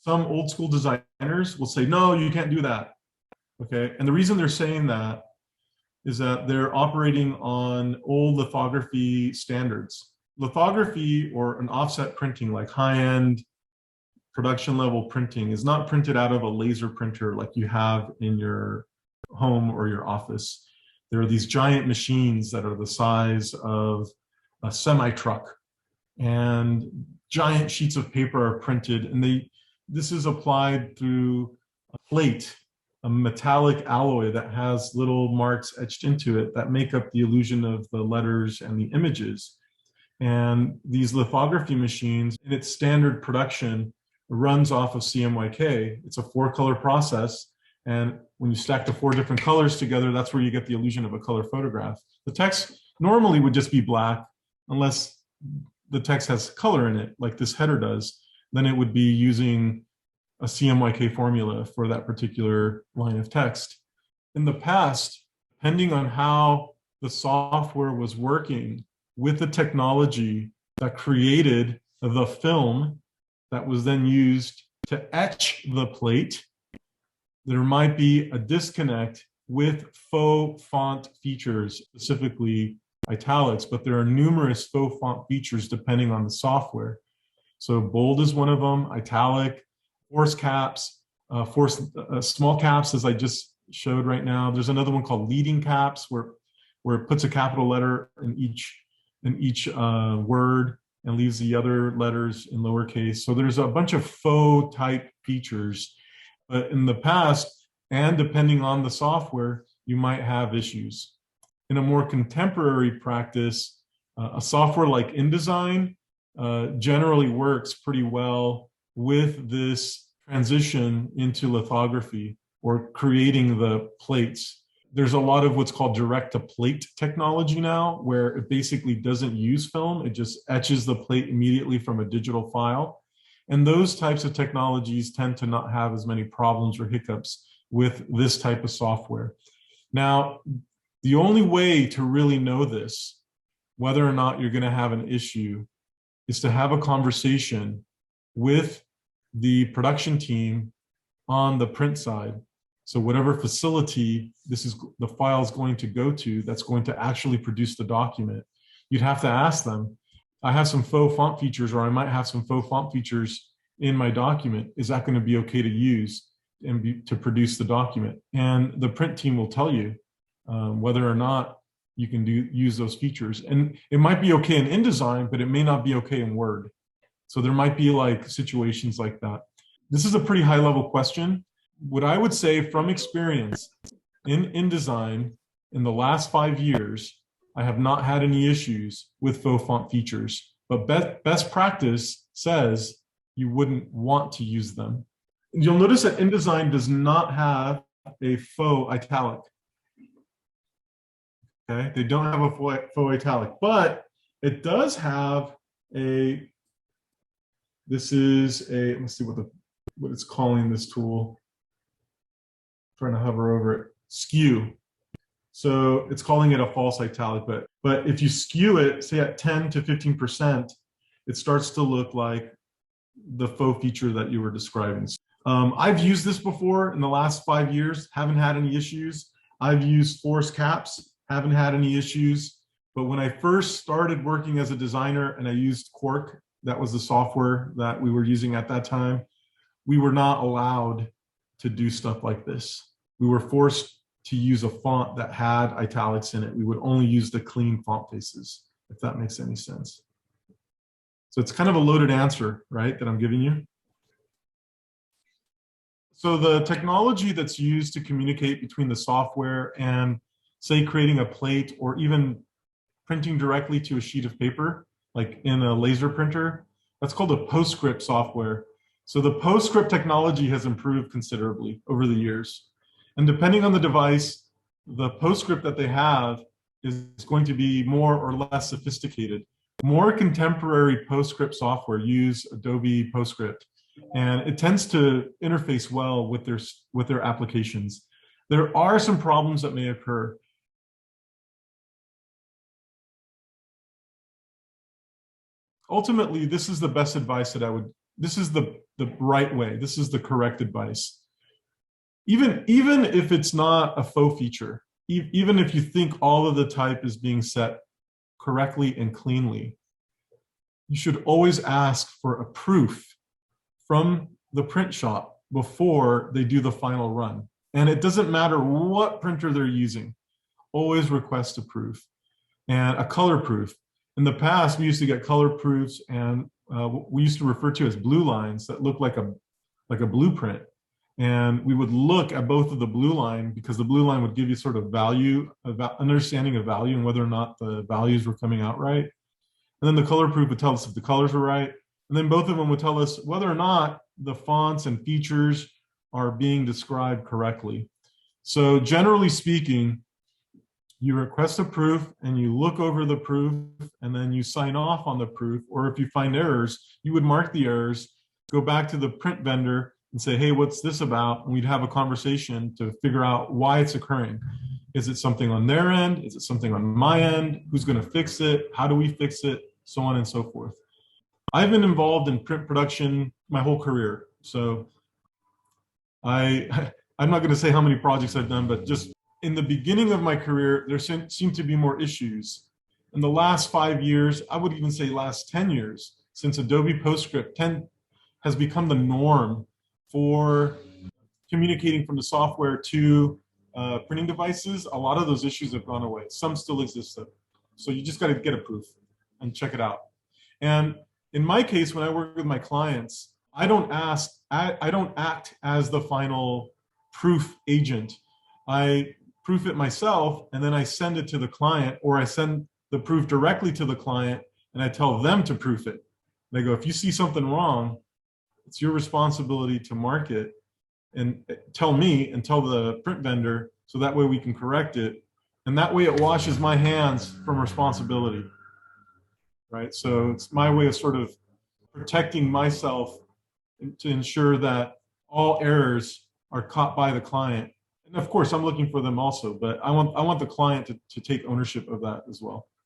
Some old school designers will say, no, you can't do that. Okay. And the reason they're saying that is that they're operating on old lithography standards. Lithography, or an offset printing, like high-end production level printing, is not printed out of a laser printer like you have in your home or your office. There are these giant machines that are the size of a semi-truck, and giant sheets of paper are printed, and this is applied through a plate, a metallic alloy that has little marks etched into it that make up the illusion of the letters and the images. And these lithography machines, in its standard production, runs off of CMYK. It's a 4-color process. And when you stack the 4 different colors together, that's where you get the illusion of a color photograph. The text normally would just be black, unless the text has color in it, like this header does. Then it would be using a CMYK formula for that particular line of text. In the past, depending on how the software was working with the technology that created the film that was then used to etch the plate, there might be a disconnect with faux font features, specifically italics, but there are numerous faux font features depending on the software. So bold is one of them, italic, force caps, small caps, as I just showed right now. There's another one called leading caps, where it puts a capital letter in each word and leaves the other letters in lowercase. So there's a bunch of faux type features. But in the past, and depending on the software, you might have issues. In a more contemporary practice, a software like InDesign generally works pretty well with this transition into lithography, or creating the plates. There's a lot of what's called direct-to-plate technology now, where it basically doesn't use film. It just etches the plate immediately from a digital file. And those types of technologies tend to not have as many problems or hiccups with this type of software. Now, the only way to really know this, whether or not you're going to have an issue, is to have a conversation with the production team on the print side. So whatever facility the file is going to go to, that's going to actually produce the document, you'd have to ask them, I have some faux font features, or I might have some faux font features in my document. Is that going to be okay to use and to produce the document? And the print team will tell you whether or not you can use those features. And it might be okay in InDesign, but it may not be okay in Word. So there might be like situations like that. This is a pretty high level question. What I would say from experience in InDesign in the last 5 years, I have not had any issues with faux font features, but best practice says you wouldn't want to use them. You'll notice that InDesign does not have a faux italic. Okay, they don't have a faux italic, but it does have a, let's see what it's calling this tool. Trying to hover over it, skew. So it's calling it a false italic, but if you skew it, say at 10 to 15%, it starts to look like the faux feature that you were describing. I've used this before in the last 5 years, haven't had any issues. I've used force caps, haven't had any issues. But when I first started working as a designer and I used Quark, that was the software that we were using at that time, we were not allowed to do stuff like this. We were forced to use a font that had italics in it. We would only use the clean font faces, if that makes any sense. So it's kind of a loaded answer, right, that I'm giving you. So the technology that's used to communicate between the software and, say, creating a plate or even printing directly to a sheet of paper, like in a laser printer, that's called a PostScript software. So the PostScript technology has improved considerably over the years. And depending on the device, the PostScript that they have is going to be more or less sophisticated. More contemporary PostScript software use Adobe PostScript, and it tends to interface well with their applications. There are some problems that may occur. Ultimately, this is the best advice that I would this is the right way. This is the correct advice. Even if it's not a faux feature, even if you think all of the type is being set correctly and cleanly, you should always ask for a proof from the print shop before they do the final run. And it doesn't matter what printer they're using, always request a proof and a color proof. In the past, we used to get color proofs, and we used to refer to as blue lines that look like a blueprint. And we would look at both of the blue line, because the blue line would give you sort of value, understanding of value and whether or not the values were coming out right. And then the color proof would tell us if the colors were right. And then both of them would tell us whether or not the fonts and features are being described correctly. So generally speaking, you request a proof and you look over the proof and then you sign off on the proof. Or if you find errors, you would mark the errors, go back to the print vendor and say, hey, what's this about? And we'd have a conversation to figure out why it's occurring. Is it something on their end? Is it something on my end? Who's going to fix it? How do we fix it? So on and so forth. I've been involved in print production my whole career. So I'm not going to say how many projects I've done, but just in the beginning of my career, there seemed to be more issues. In the last 5 years, I would even say last 10 years, since Adobe PostScript 10 has become the norm for communicating from the software to printing devices, a lot of those issues have gone away. Some still exist though. So you just got to get a proof and check it out. And in my case, when I work with my clients, I don't act as the final proof agent. I proof it myself, and then I send it to the client, or I send the proof directly to the client and I tell them to proof it. They go, if you see something wrong, it's your responsibility to mark it and tell me and tell the print vendor, so that way we can correct it. And that way it washes my hands from responsibility, right? So it's my way of sort of protecting myself to ensure that all errors are caught by the client. And of course, I'm looking for them also, but I want the client to take ownership of that as well.